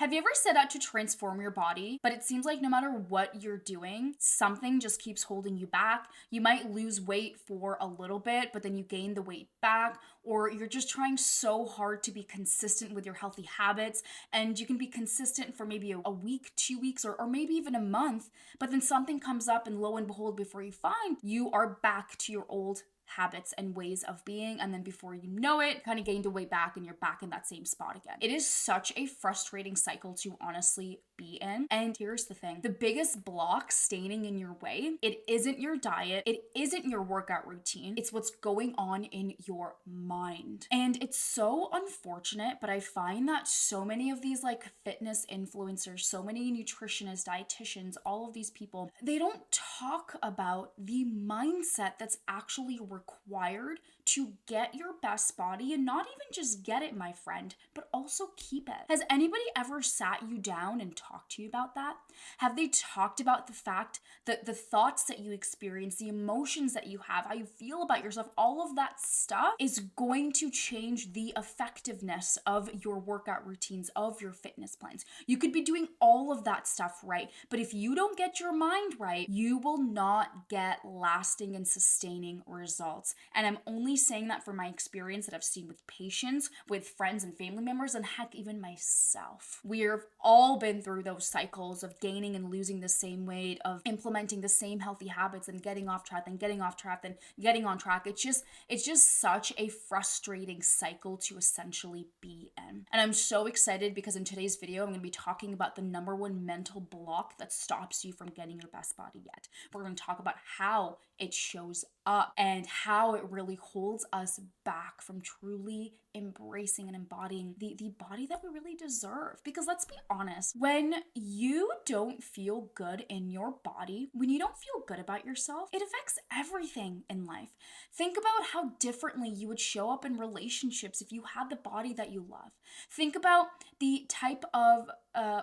Have you ever set out to transform your body, but it seems like no matter what you're doing, something just keeps holding you back? You might lose weight for a little bit, but then you gain the weight back, or you're just trying so hard to be consistent with your healthy habits, and you can be consistent for maybe a week, 2 weeks, or maybe even a month, but then something comes up, and lo and behold, before you find, you are back to your old habits and ways of being, and then before you know it, kind of gained a way back and you're back in that same spot again. It is such a frustrating cycle to honestly be in. And here's the thing, the biggest block standing in your way, it isn't your diet, it isn't your workout routine, it's what's going on in your mind. And it's so unfortunate, but I find that so many of these like fitness influencers, so many nutritionists, dietitians, all of these people, they don't talk about the mindset that's actually required to get your best body, and not even just get it, my friend, but also keep it. Has anybody ever sat you down and talked to you about that? Have they talked about the fact that the thoughts that you experience, the emotions that you have, how you feel about yourself, all of that stuff is going to change the effectiveness of your workout routines, of your fitness plans? You could be doing all of that stuff right, but if you don't get your mind right, you will not get lasting and sustaining results. And I'm only saying that from my experience that I've seen with patients, with friends and family members, and heck, even myself. We've all been through those cycles of gaining and losing the same weight, of implementing the same healthy habits and getting off track, then getting off track, then getting on track. It's just such a frustrating cycle to essentially be in. And I'm so excited because in today's video, I'm going to be talking about the number one mental block that stops you from getting your best body yet. We're going to talk about how it shows up and how it really holds us back from truly embracing and embodying the body that we really deserve. Because let's be honest, when you don't feel good in your body, when you don't feel good about yourself, it affects everything in life. Think about how differently you would show up in relationships if you had the body that you love. Think about the type of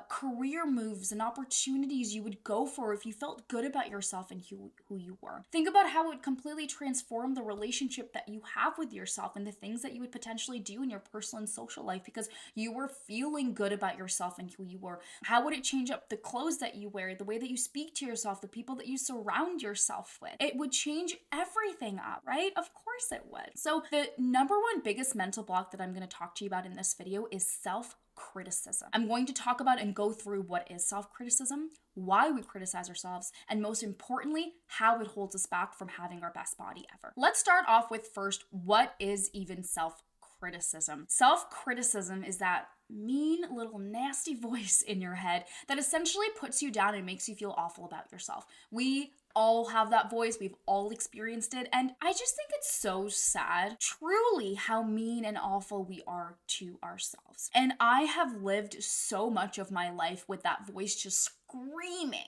career moves and opportunities you would go for if you felt good about yourself and who you were. Think about how it would completely transform the relationship that you have with yourself and the things that you would potentially do in your personal and social life because you were feeling good about yourself and who you were. How would it change up the clothes that you wear, the way that you speak to yourself, the people that you surround yourself with? It would change everything up, right? Of course it would. So the number one biggest mental block that I'm going to talk to you about in this video is self-criticism. I'm going to talk about and go through what is self-criticism, why we criticize ourselves, and most importantly, how it holds us back from having our best body ever. Let's start off with first, what is even self-criticism? Self-criticism is that mean little nasty voice in your head that essentially puts you down and makes you feel awful about yourself. We all have that voice. We've all experienced it. And I just think it's so sad, truly, how mean and awful we are to ourselves. And I have lived so much of my life with that voice just screaming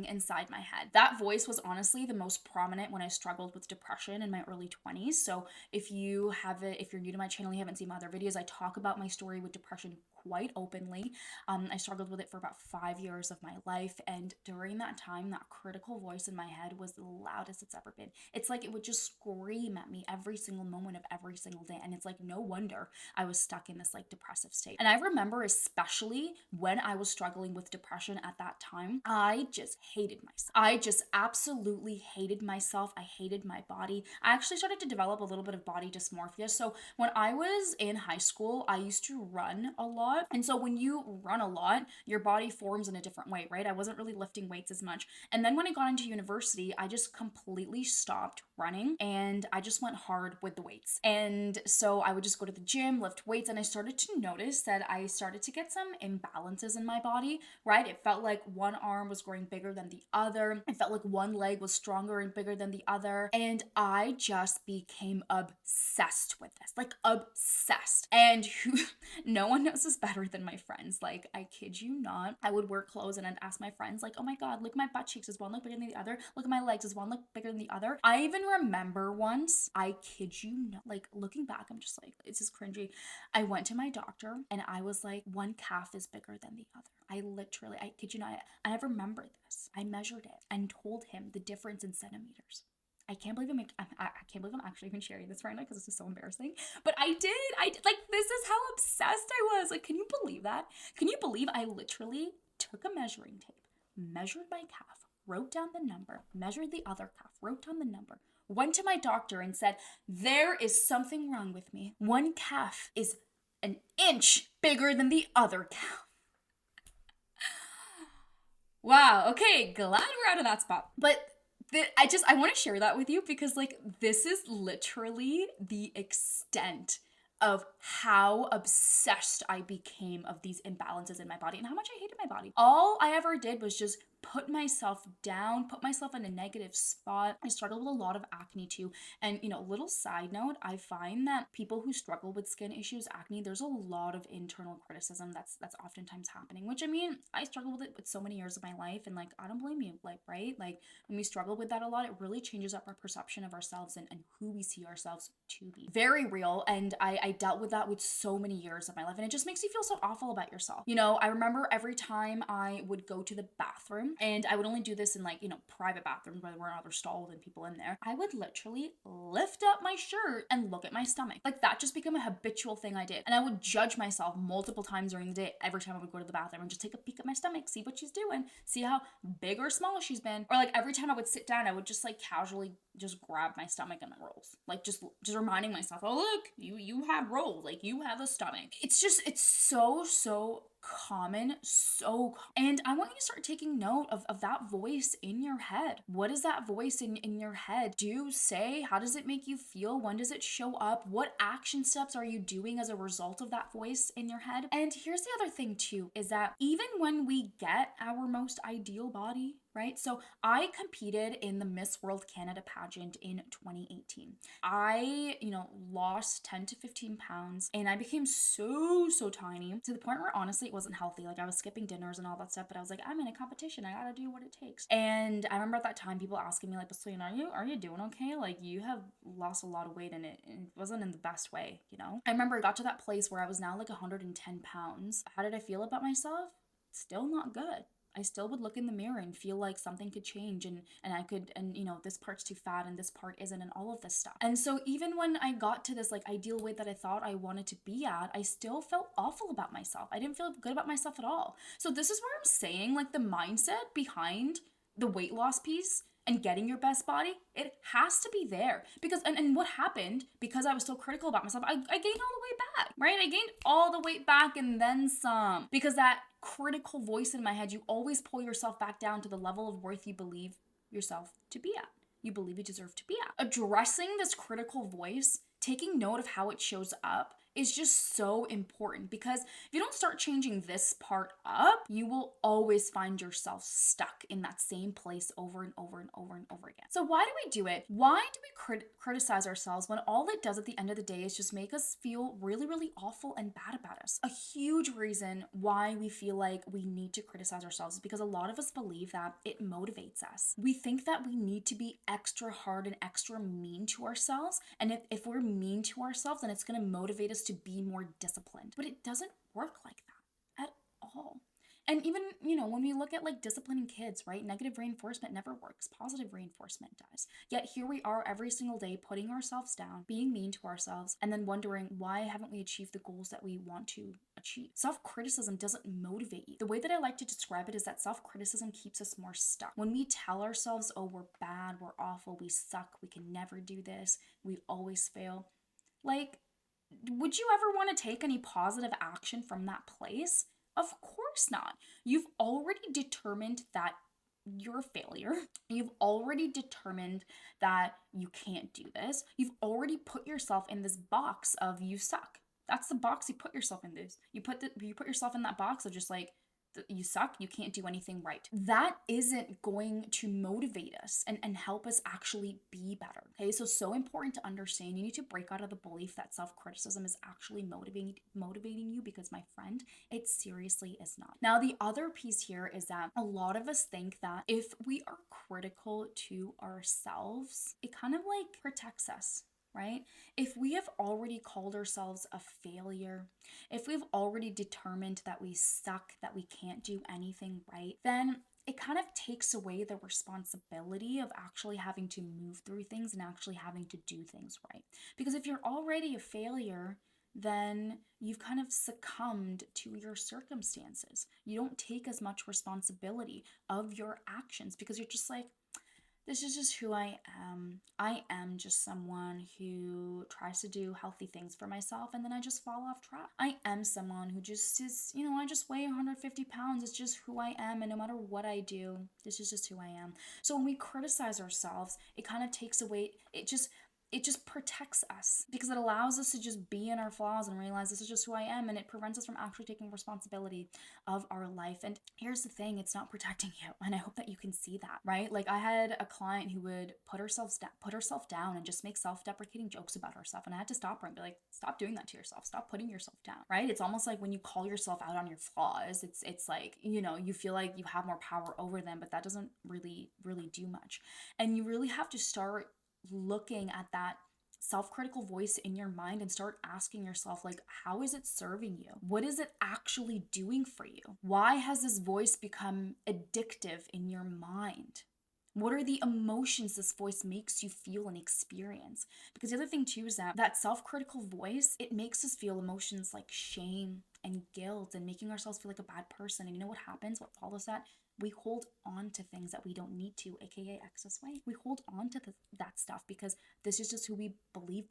inside my head. That voice was honestly the most prominent when I struggled with depression in my early 20s. So if you're new to my channel, you haven't seen my other videos, I talk about my story with depression quite openly. I struggled with it for about 5 years of my life, and during that time, that critical voice in my head was the loudest it's ever been. It's like it would just scream at me every single moment of every single day, and it's like no wonder I was stuck in this like depressive state. And I remember especially when I was struggling with depression at that time, I just hated myself. I just absolutely hated myself. I hated my body. I actually started to develop a little bit of body dysmorphia. So when I was in high school, I used to run a lot. And so when you run a lot, your body forms in a different way, right? I wasn't really lifting weights as much. And then when I got into university, I just completely stopped running and I just went hard with the weights. And so I would just go to the gym, lift weights, and I started to notice that I started to get some imbalances in my body, right? It felt like one arm was growing bigger than the other. It felt like one leg was stronger and bigger than the other. And I just became obsessed with this, like obsessed. And no one knows this better than my friends. Like, I kid you not, I would wear clothes and I'd ask my friends, like, oh my God, look at my butt cheeks. Does one look bigger than the other? Look at my legs. Does one look bigger than the other? I even remember once, I kid you not, like looking back, I'm just like, it's just cringy. I went to my doctor and I was like, one calf is bigger than the other. I kid you not, I remember this. I measured it and told him the difference in centimeters. I can't believe I can't believe I'm actually even sharing this right now because this is so embarrassing. But I did, like, this is how obsessed I was. Like, can you believe that? Can you believe I literally took a measuring tape, measured my calf, wrote down the number, measured the other calf, wrote down the number, went to my doctor and said, there is something wrong with me. One calf is an inch bigger than the other calf. Wow, okay, glad we're out of that spot. But I want to share that with you because, like, this is literally the extent of how obsessed I became of these imbalances in my body and how much I hated my body. All I ever did was just put myself down, put myself in a negative spot. I struggled with a lot of acne too. And, little side note, I find that people who struggle with skin issues, acne, there's a lot of internal criticism that's oftentimes happening, which, I mean, I struggled with it with so many years of my life, and, like, I don't blame you, like, right? Like, when we struggle with that a lot, it really changes up our perception of ourselves and who we see ourselves to be. Very real. And I dealt with that with so many years of my life, and it just makes you feel so awful about yourself. I remember every time I would go to the bathroom, and I would only do this in, like, private bathrooms where there weren't other stalls and people in there, I would literally lift up my shirt and look at my stomach. Like, that just became a habitual thing I did. And I would judge myself multiple times during the day every time I would go to the bathroom and just take a peek at my stomach, see what she's doing, see how big or small she's been. Or, like, every time I would sit down, I would just, like, casually just grab my stomach and my rolls. Like, just reminding myself, oh, look, you have rolls, like, you have a stomach. It's so common, and I want you to start taking note of that voice in your head. What does that voice in your head do, say? How does it make you feel? When does it show up? What action steps are you doing as a result of that voice in your head? And here's the other thing too, is that even when we get our most ideal body, right? So I competed in the Miss World Canada pageant in 2018. I, lost 10 to 15 pounds, and I became so tiny to the point where honestly it wasn't healthy. Like, I was skipping dinners and all that stuff, but I was like, I'm in a competition. I gotta do what it takes. And I remember at that time people asking me, like, Basilene, are you doing okay? Like, you have lost a lot of weight, and it wasn't in the best way, I remember I got to that place where I was now like 110 pounds. How did I feel about myself? Still not good. I still would look in the mirror and feel like something could change, and I could, and this part's too fat and this part isn't, and all of this stuff. And so even when I got to this, like, ideal weight that I thought I wanted to be at, I still felt awful about myself. I didn't feel good about myself at all. So this is where I'm saying, like, the mindset behind the weight loss piece and getting your best body, it has to be there. Because, and what happened, because I was so critical about myself, I gained all the weight back, right? I gained all the weight back and then some. Because that critical voice in my head, you always pull yourself back down to the level of worth you believe yourself to be at. You believe you deserve to be at. Addressing this critical voice, taking note of how it shows up, is just so important, because if you don't start changing this part up, you will always find yourself stuck in that same place over and over and over and over again. So why do we do it? Why do we criticize ourselves when all it does at the end of the day is just make us feel really, really awful and bad about us? A huge reason why we feel like we need to criticize ourselves is because a lot of us believe that it motivates us. We think that we need to be extra hard and extra mean to ourselves, and if we're mean to ourselves, then it's going to motivate us to be more disciplined. But it doesn't work like that at all. And even, when we look at, like, disciplining kids, right? Negative reinforcement never works. Positive reinforcement does. Yet here we are every single day putting ourselves down, being mean to ourselves, and then wondering, why haven't we achieved the goals that we want to achieve? Self-criticism doesn't motivate you. The way that I like to describe it is that self-criticism keeps us more stuck. When we tell ourselves, oh, we're bad, we're awful, we suck, we can never do this, we always fail, like, would you ever want to take any positive action from that place? Of course not. You've already determined that you're a failure. You've already determined that you can't do this. You've already put yourself in this box of you suck. That's the box you put yourself in. You put yourself in that box of just like, you suck, you can't do anything right. That isn't going to motivate us and help us actually be better. Okay, so important to understand. You need to break out of the belief that self-criticism is actually motivating you, because, my friend, it seriously is not. Now, the other piece here is that a lot of us think that if we are critical to ourselves, it kind of like protects us, right? If we have already called ourselves a failure, if we've already determined that we suck, that we can't do anything right, then it kind of takes away the responsibility of actually having to move through things and actually having to do things right. Because if you're already a failure, then you've kind of succumbed to your circumstances. You don't take as much responsibility of your actions because you're just like, this is just who I am. I am just someone who tries to do healthy things for myself and then I just fall off track. I am someone who just is, I just weigh 150 pounds. It's just who I am. And no matter what I do, this is just who I am. So when we criticize ourselves, it kind of takes away, it just protects us because it allows us to just be in our flaws and realize this is just who I am, and it prevents us from actually taking responsibility of our life. And here's the thing, it's not protecting you, and I hope that you can see that, right? Like I had a client who would put herself down and just make self-deprecating jokes about herself, and I had to stop her and be like, stop doing that to yourself, stop putting yourself down, right? It's almost like when you call yourself out on your flaws, it's like, you feel like you have more power over them, but that doesn't really do much. And you really have to start looking at that self-critical voice in your mind and start asking yourself, like, how is it serving you? What is it actually doing for you? Why has this voice become addictive in your mind? What are the emotions this voice makes you feel and experience? Because the other thing too is that self-critical voice, it makes us feel emotions like shame and guilt and making ourselves feel like a bad person. And you know what happens? What follows that? We hold on to things that we don't need to, aka excess weight. We hold on to that stuff because this is just who we believe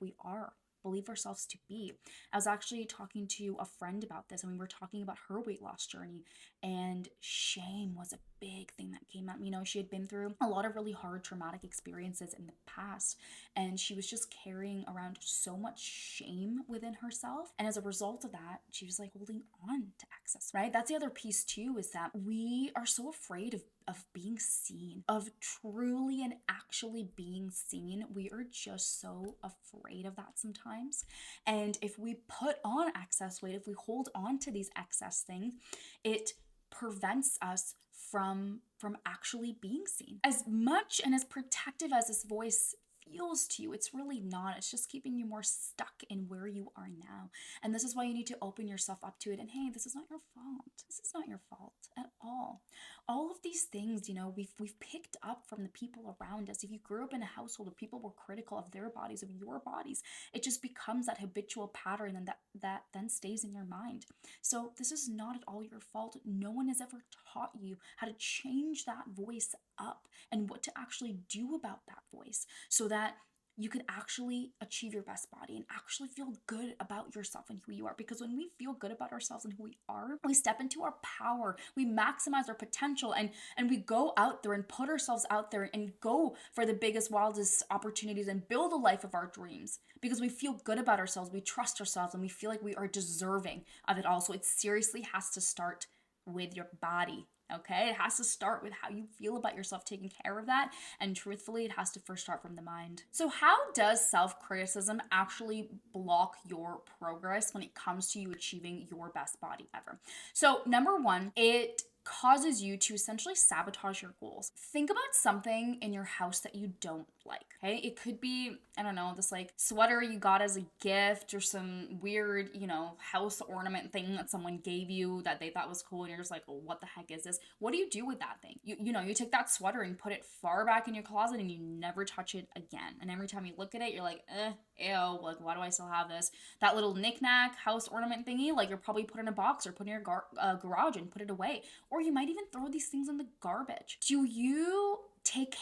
ourselves to be. I was actually talking to a friend about this, and we were talking about her weight loss journey, and shame was a big thing that came up. She had been through a lot of really hard traumatic experiences in the past, and she was just carrying around so much shame within herself. And as a result of that, she was like holding on to excess, right? That's the other piece too, is that we are so afraid of being seen, of truly and actually being seen. We are just so afraid of that sometimes. And if we put on excess weight, if we hold on to these excess things, it prevents us from actually being seen. As much and as protective as this voice feels to you, it's really not. It's just keeping you more stuck in where you are now. And this is why you need to open yourself up to it. And hey, this is not your fault. This is not your fault at all. All of these things, we've picked up from the people around us. If you grew up in a household where people were critical of their bodies, of your bodies, it just becomes that habitual pattern, and that then stays in your mind. So this is not at all your fault. No one has ever taught you how to change that voice up and what to actually do about that voice so that you can actually achieve your best body and actually feel good about yourself and who you are. Because when we feel good about ourselves and who we are, we step into our power, we maximize our potential, and we go out there and put ourselves out there and go for the biggest, wildest opportunities and build a life of our dreams. Because we feel good about ourselves, we trust ourselves, and we feel like we are deserving of it all. So it seriously has to start with your body. Okay, it has to start with how you feel about yourself, taking care of that. And truthfully, it has to first start from the mind. So how does self-criticism actually block your progress when it comes to you achieving your best body ever? So number one, it causes you to essentially sabotage your goals. Think about something in your house that you don't like, okay? It could be, I don't know, this like sweater you got as a gift, or some weird, house ornament thing that someone gave you that they thought was cool, and you're just like, oh, what the heck is this? What do you do with that thing? You take that sweater and put it far back in your closet and you never touch it again. And every time you look at it, you're like, ew, like, why do I still have this? That little knickknack house ornament thingy, like, you're probably put in a box or put in your garage and put it away. Or you might even throw these things in the garbage. Do you take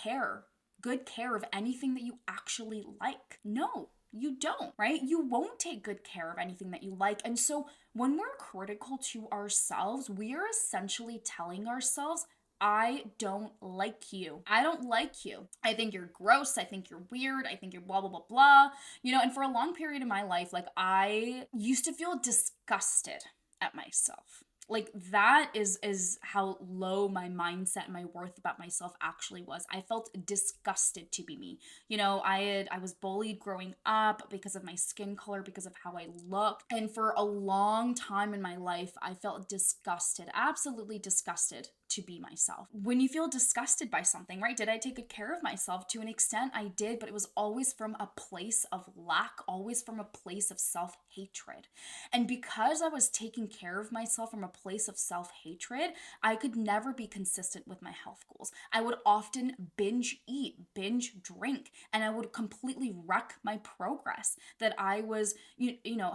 good care of anything that you actually like? No, you don't, right? You won't take good care of anything that you like. And so when we're critical to ourselves, we are essentially telling ourselves, I don't like you. I don't like you. I think you're gross. I think you're weird. I think you're blah, blah, blah, blah. And for a long period of my life, like, I used to feel disgusted at myself. Like, that is how low my mindset and my worth about myself actually was. I felt disgusted to be me. I was bullied growing up because of my skin color, because of how I looked. And for a long time in my life, I felt disgusted, absolutely disgusted to be myself. When you feel disgusted by something, right? Did I take good care of myself? To an extent, I did, but it was always from a place of lack, always from a place of self-hatred. And because I was taking care of myself from a place of self-hatred, I could never be consistent with my health goals. I would often binge eat, binge drink, and I would completely wreck my progress that I was,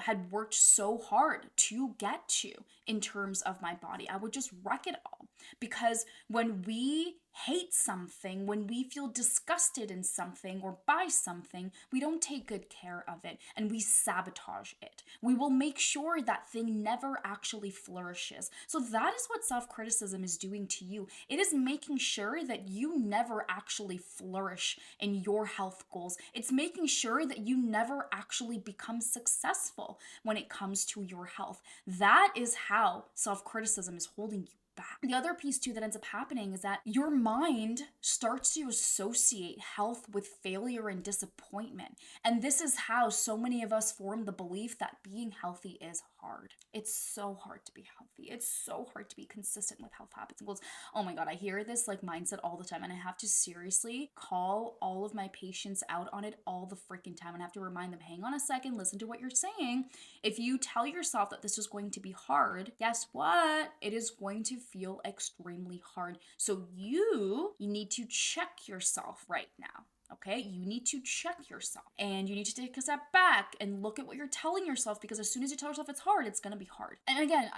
had worked so hard to get to in terms of my body. I would just wreck it all because when we hate something, when we feel disgusted in something or by something, we don't take good care of it and we sabotage it. We will make sure that thing never actually flourishes. So that is what self-criticism is doing to you. It is making sure that you never actually flourish in your health goals. It's making sure that you never actually become successful when it comes to your health. That is how self-criticism is holding you back. The other piece too that ends up happening is that your mind starts to associate health with failure and disappointment. And this is how so many of us form the belief that being healthy is hard. It's so hard to be healthy. It's so hard to be consistent with health habits and goals. Oh my God, I hear this like mindset all the time, and I have to seriously call all of my patients out on it all the freaking time and I have to remind them, hang on a second, listen to what you're saying. If you tell yourself that this is going to be hard, guess what? It is going to feel extremely hard. So you need to check yourself right now. Okay, you need to check yourself and you need to take a step back and look at what you're telling yourself, because as soon as you tell yourself it's hard, it's going to be hard. And again,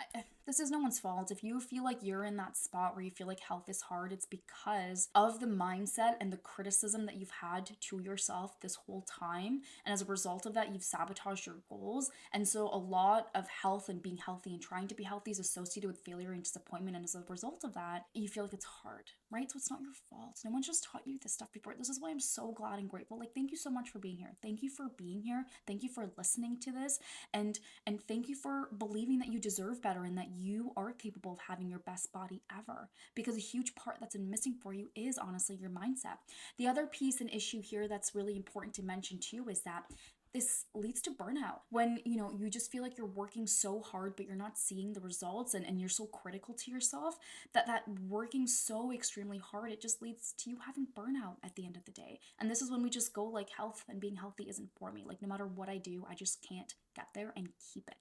this is no one's fault. If you feel like you're in that spot where you feel like health is hard, it's because of the mindset and the criticism that you've had to yourself this whole time. And as a result of that, you've sabotaged your goals. And so a lot of health and being healthy and trying to be healthy is associated with failure and disappointment. And as a result of that, you feel like it's hard, right? So it's not your fault. No one just taught you this stuff before. This is why I'm so glad and grateful. Like, thank you so much for being here. Thank you for being here. Thank you for listening to this. And thank you for believing that you deserve better and that you are capable of having your best body ever. Because a huge part that's been missing for you is honestly your mindset. The other piece and issue here that's really important to mention too is that this leads to burnout. When, you just feel like you're working so hard, but you're not seeing the results and you're so critical to yourself that working so extremely hard, it just leads to you having burnout at the end of the day. And this is when we just go like health and being healthy isn't for me. Like no matter what I do, I just can't get there and keep it.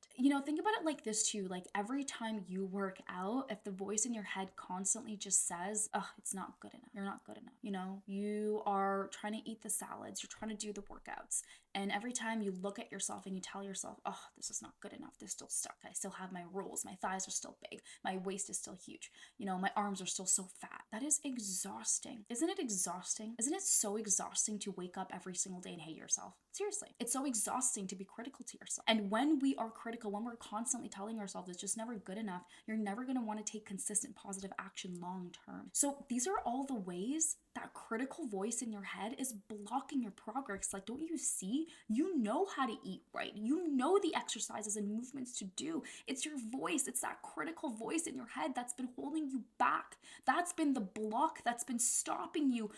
Think about it like this too. Like every time you work out, if the voice in your head constantly just says, oh, it's not good enough. You're not good enough. You are trying to eat the salads. You're trying to do the workouts. And every time you look at yourself and you tell yourself, oh, this is not good enough. This still stuck. I still have my rolls. My thighs are still big. My waist is still huge. My arms are still so fat. That is exhausting. Isn't it exhausting? Isn't it so exhausting to wake up every single day and hate yourself? Seriously. It's so exhausting to be critical to yourself. And when we are critical, when we're constantly telling ourselves it's just never good enough, you're never going to want to take consistent positive action long term. So these are all the ways that critical voice in your head is blocking your progress. Like, don't you see? You know how to eat right. You know the exercises and movements to do. It's your voice. It's that critical voice in your head that's been holding you back. That's been the block that's been stopping you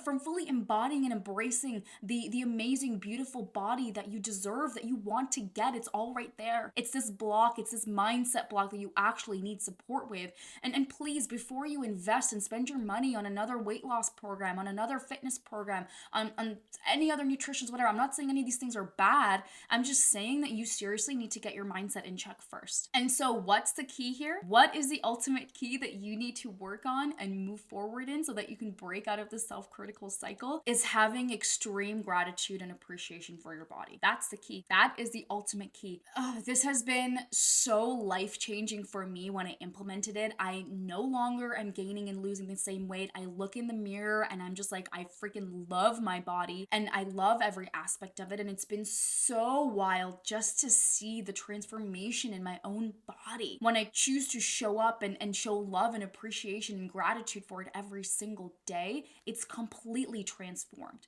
from fully embodying and embracing the amazing, beautiful body that you deserve, that you want to get. It's all right there. It's this block. It's this mindset block that you actually need support with. And please, before you invest and spend your money on another weight loss program, on another fitness program, on any other nutrition, whatever, I'm not saying any of these things are bad. I'm just saying that you seriously need to get your mindset in check first. And so what's the key here? What is the ultimate key that you need to work on and move forward in so that you can break out of the self-critical cycle? Is having extreme gratitude and appreciation for your body. That's the key. That is the ultimate key. This has been so life-changing for me when I implemented it. I no longer am gaining and losing the same weight. I look in the mirror and I'm just like, I freaking love my body and I love every aspect of it. And it's been so wild just to see the transformation in my own body when I choose to show up and show love and appreciation and gratitude for it every single day. It's completely transformed.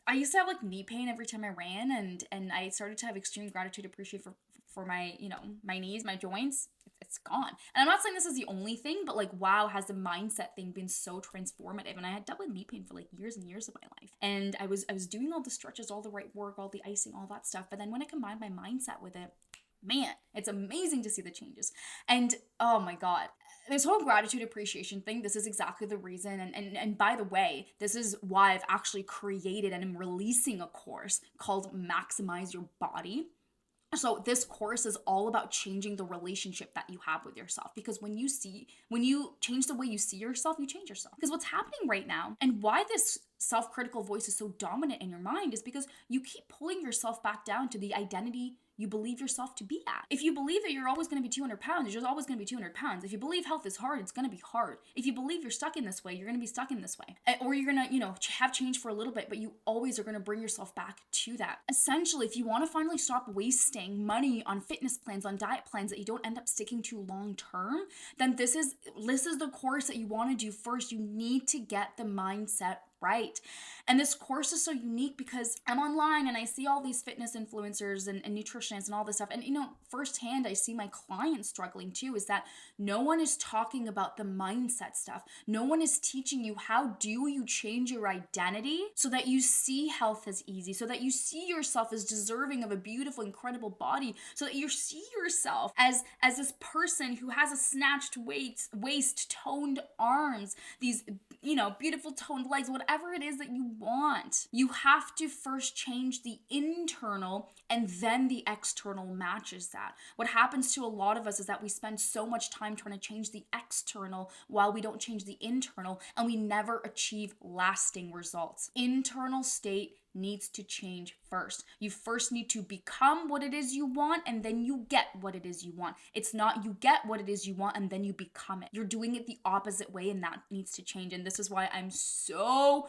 I used to have like knee pain every time I ran, and I started to have extreme gratitude, appreciation for my, my knees, my joints. It's gone. And I'm not saying this is the only thing, but like, wow, has the mindset thing been so transformative? And I had dealt with knee pain for like years and years of my life. And I was doing all the stretches, all the right work, all the icing, all that stuff. But then when I combined my mindset with it, man, it's amazing to see the changes. And oh my God, this whole gratitude appreciation thing, this is exactly the reason. And by the way, this is why I've actually created and am releasing a course called Maximize Your Body. So this course is all about changing the relationship that you have with yourself, because when you change the way you see yourself, you change yourself. Because what's happening right now, and why this self-critical voice is so dominant in your mind, is because you keep pulling yourself back down to the identity you believe yourself to be at. If you believe that you're always going to be 200 pounds, you're always going to be 200 pounds. If you believe health is hard, it's going to be hard. If you believe you're stuck in this way, you're going to be stuck in this way. Or you're going to, have change for a little bit, but you always are going to bring yourself back to that. Essentially, if you want to finally stop wasting money on fitness plans, on diet plans that you don't end up sticking to long term, then this is the course that you want to do first. You need to get the mindset right. And this course is so unique because I'm online and I see all these fitness influencers and nutritionists and all this stuff. And, firsthand, I see my clients struggling too, is that no one is talking about the mindset stuff. No one is teaching you how do you change your identity so that you see health as easy, so that you see yourself as deserving of a beautiful, incredible body, so that you see yourself as this person who has a snatched waist, toned arms, these beautiful toned legs, whatever it is that you want. You have to first change the internal, and then the external matches that. What happens to a lot of us is that we spend so much time trying to change the external while we don't change the internal, and we never achieve lasting results. Internal state needs to change first. You first need to become what it is you want, and then you get what it is you want. It's not you get what it is you want and then you become it. You're doing it the opposite way, and that needs to change. And this is why I'm so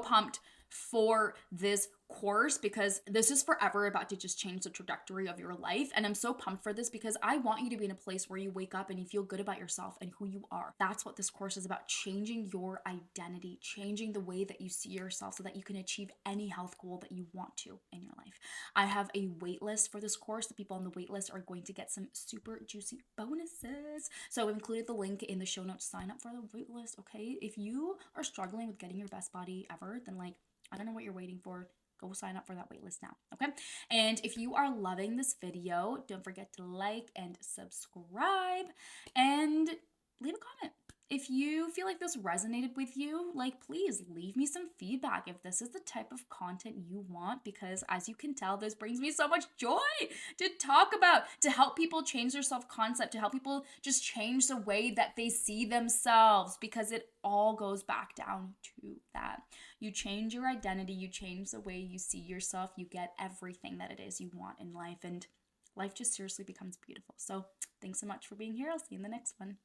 pumped for this course, because this is forever about to just change the trajectory of your life. And I'm so pumped for this because I want you to be in a place where you wake up and you feel good about yourself and who you are. That's what this course is about: changing your identity, changing the way that you see yourself so that you can achieve any health goal that you want to in your life. I have a wait list for this course. The people on the wait list are going to get some super juicy bonuses. So I've included the link in the show notes. Sign up for the wait list, okay? If you are struggling with getting your best body ever, then I don't know what you're waiting for. Go sign up for that waitlist now, okay? And if you are loving this video, don't forget to like and subscribe and leave a comment. If you feel like this resonated with you, please leave me some feedback if this is the type of content you want, because as you can tell, this brings me so much joy to talk about, to help people change their self-concept, to help people just change the way that they see themselves, because it all goes back down to that. You change your identity, you change the way you see yourself, you get everything that it is you want in life, and life just seriously becomes beautiful. So thanks so much for being here. I'll see you in the next one.